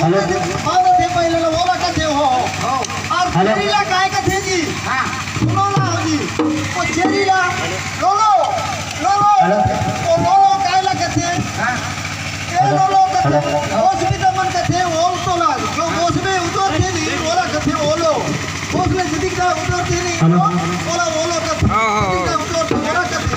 माझं ते पहिल्याला ओला कथे हो और चेरीला काय कथे जी सुनो ना जी वो चेरीला लोलो लोलो वो लोलो काय ला कथे ए लोलो कथे ओसबी दमन कथे ओल तो ला जो ओसबे उधर थे नी ओला कथे ओलो ओसबे जिदिका उधर थे नी ओला ओलो कथे जिदिका उधर ओला कथे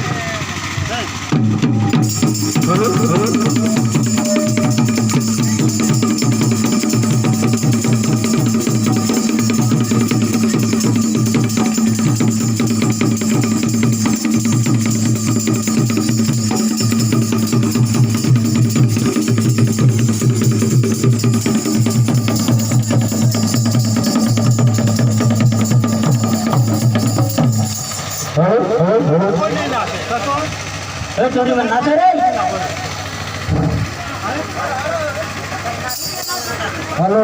चोरी में नाचे रे हेलो